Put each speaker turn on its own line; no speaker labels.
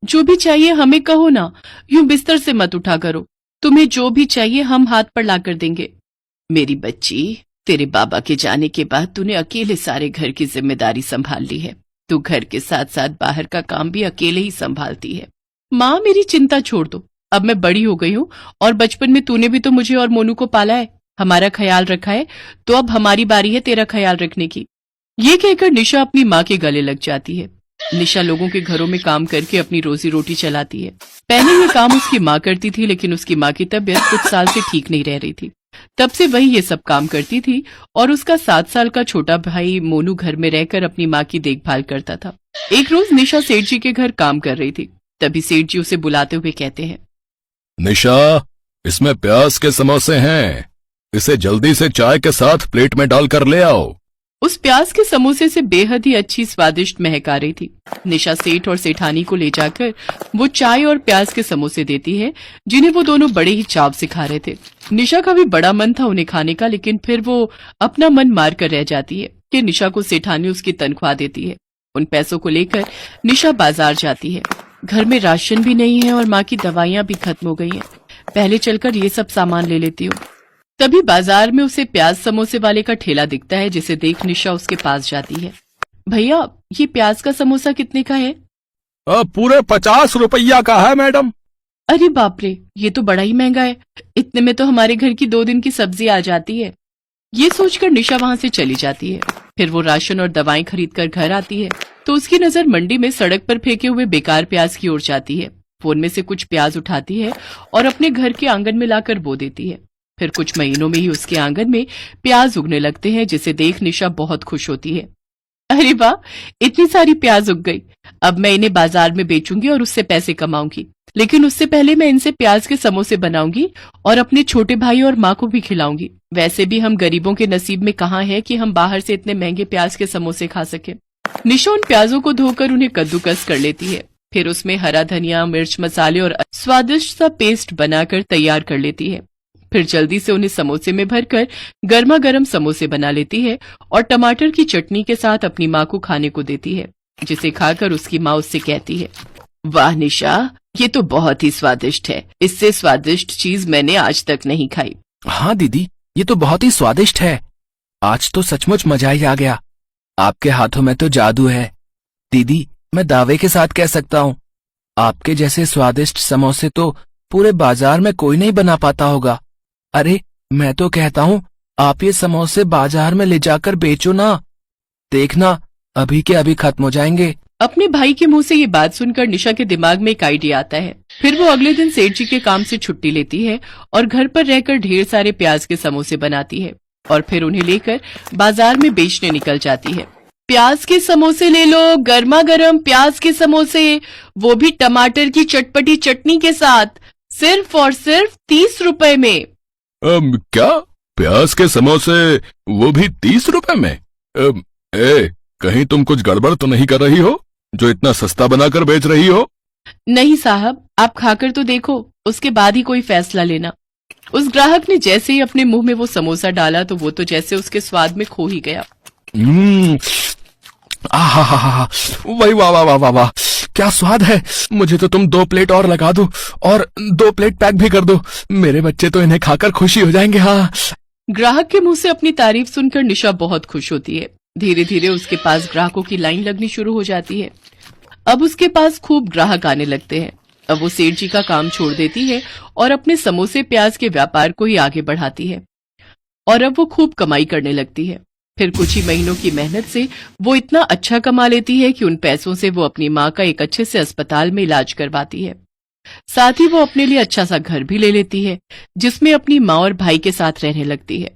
जो भी चाहिए हमें कहो ना, यूं बिस्तर से मत उठा करो। तुम्हें जो भी चाहिए हम हाथ पर ला कर देंगे। मेरी बच्ची, तेरे बाबा के जाने के बाद तूने अकेले सारे घर की जिम्मेदारी संभाल ली है। तू घर के साथ साथ बाहर का काम भी अकेले ही संभालती है। माँ, मेरी चिंता छोड़ दो, अब मैं बड़ी हो गई हूँ और बचपन में तूने भी तो मुझे और मोनू को पाला है, हमारा ख्याल रखा है, तो अब हमारी बारी है तेरा ख्याल रखने की। ये कहकर निशा अपनी माँ के गले लग जाती है। निशा लोगों के घरों में काम करके अपनी रोजी रोटी चलाती है। पहले ये काम उसकी माँ करती थी, लेकिन उसकी माँ की तबीयत कुछ साल से ठीक नहीं रह रही थी। तब से वही ये सब काम करती थी और उसका 7 साल का छोटा भाई मोनू घर में रहकर अपनी माँ की देखभाल करता था। एक रोज निशा सेठ जी के घर काम कर रही थी। तभी सेठ जी उसे बुलाते हुए कहते हैं,
निशा, इसमें प्याज के समोसे हैं, इसे जल्दी से चाय के साथ प्लेट में डालकर ले आओ।
उस प्याज के समोसे से बेहद ही अच्छी स्वादिष्ट महक आ रही थी। निशा सेठ और सेठानी को ले जाकर वो चाय और प्याज के समोसे देती है, जिन्हें वो दोनों बड़े ही चाव से खा रहे थे। निशा का भी बड़ा मन था उन्हें खाने का, लेकिन फिर वो अपना मन मार कर रह जाती है कि निशा को सेठानी उसकी तनख्वाह देती है। उन पैसों को लेकर निशा बाजार जाती है। घर में राशन भी नहीं है और माँ की दवाइयां भी खत्म हो गई हैं। पहले चलकर ये सब सामान ले लेती हूँ। तभी बाजार में उसे प्याज समोसे वाले का ठेला दिखता है, जिसे देख निशा उसके पास जाती है। भैया, ये प्याज का समोसा कितने का है?
पूरे 50 रुपया का है मैडम।
अरे बाप रे, ये तो बड़ा ही महंगा है। इतने में तो हमारे घर की 2 दिन की सब्जी आ जाती है। ये सोचकर निशा वहां से चली जाती है। फिर वो राशन और दवाएं खरीद कर घर आती है तो उसकी नजर मंडी में सड़क पर फेंके हुए बेकार प्याज की ओर जाती है। वो उनमें से कुछ प्याज उठाती है और अपने घर के आंगन में लाकर बो देती है। फिर कुछ महीनों में ही उसके आंगन में प्याज उगने लगते हैं, जिसे देख निशा बहुत खुश होती है। अरे वाह, इतनी सारी प्याज उग गई। अब मैं इन्हें बाजार में बेचूंगी और उससे पैसे कमाऊंगी, लेकिन उससे पहले मैं इनसे प्याज के समोसे बनाऊंगी और अपने छोटे भाई और माँ को भी खिलाऊंगी। वैसे भी हम गरीबों के नसीब में कहाँ है कि हम बाहर से इतने महंगे प्याज के समोसे खा सके। निशा उन प्याजों को धोकर उन्हें कद्दूकस कर लेती है। फिर उसमें हरा धनिया, मिर्च मसाले और स्वादिष्ट सा पेस्ट बनाकर तैयार कर लेती है। फिर जल्दी से उन्हें समोसे में भरकर गर्मा गर्म समोसे बना लेती है और टमाटर की चटनी के साथ अपनी माँ को खाने को देती है, जिसे खाकर उसकी माँ उससे कहती है, वाह निशा, ये तो बहुत ही स्वादिष्ट है। इससे स्वादिष्ट चीज मैंने आज तक नहीं खाई।
हाँ दीदी, ये तो बहुत ही स्वादिष्ट है। आज तो सचमुच मजा ही आ गया। आपके हाथों में तो जादू है। दीदी, मैं दावे के साथ कह सकता हूँ, आपके जैसे स्वादिष्ट समोसे तो पूरे बाजार में कोई नहीं बना पाता होगा। अरे, मैं तो कहता हूँ आप ये समोसे बाजार में ले जाकर बेचो ना। देखना, अभी के अभी खत्म हो जाएंगे।
अपने भाई के मुंह से ये बात सुनकर निशा के दिमाग में एक आइडिया आता है। फिर वो अगले दिन सेठ जी के काम से छुट्टी लेती है और घर पर रहकर ढेर सारे प्याज के समोसे बनाती है और फिर उन्हें लेकर बाजार में बेचने निकल जाती है। प्याज के समोसे ले लो, गर्मा गर्म प्याज के समोसे, वो भी टमाटर की चटपटी चटनी के साथ, सिर्फ और सिर्फ 30 रुपए में।
क्या? प्याज के समोसे, वो भी 30 रुपए में? कहीं तुम कुछ गड़बड़ तो नहीं कर रही हो जो इतना सस्ता बनाकर बेच रही हो?
नहीं साहब, आप खाकर तो देखो, उसके बाद ही कोई फैसला लेना। उस ग्राहक ने जैसे ही अपने मुंह में वो समोसा डाला तो वो तो जैसे उसके स्वाद में खो ही गया।
आहा, वही वाह वाह वाह वाह वाह, क्या स्वाद है। मुझे तो तुम 2 प्लेट और लगा दो और 2 प्लेट पैक भी कर दो। मेरे बच्चे तो इन्हें खाकर खुशी हो जाएंगे। हाँ।
ग्राहक के मुंह से अपनी तारीफ सुनकर निशा बहुत खुश होती है। धीरे धीरे उसके पास ग्राहकों की लाइन लगनी शुरू हो जाती है। अब उसके पास खूब ग्राहक आने लगते हैं। अब वो सेठ जी का काम छोड़ देती है और अपने समोसे प्याज के व्यापार को ही आगे बढ़ाती है और अब वो खूब कमाई करने लगती है। फिर कुछ ही महीनों की मेहनत से वो इतना अच्छा कमा लेती है कि उन पैसों से वो अपनी माँ का एक अच्छे से अस्पताल में इलाज करवाती है। साथ ही वो अपने लिए अच्छा सा घर भी ले लेती है, जिसमें अपनी माँ और भाई के साथ रहने लगती है।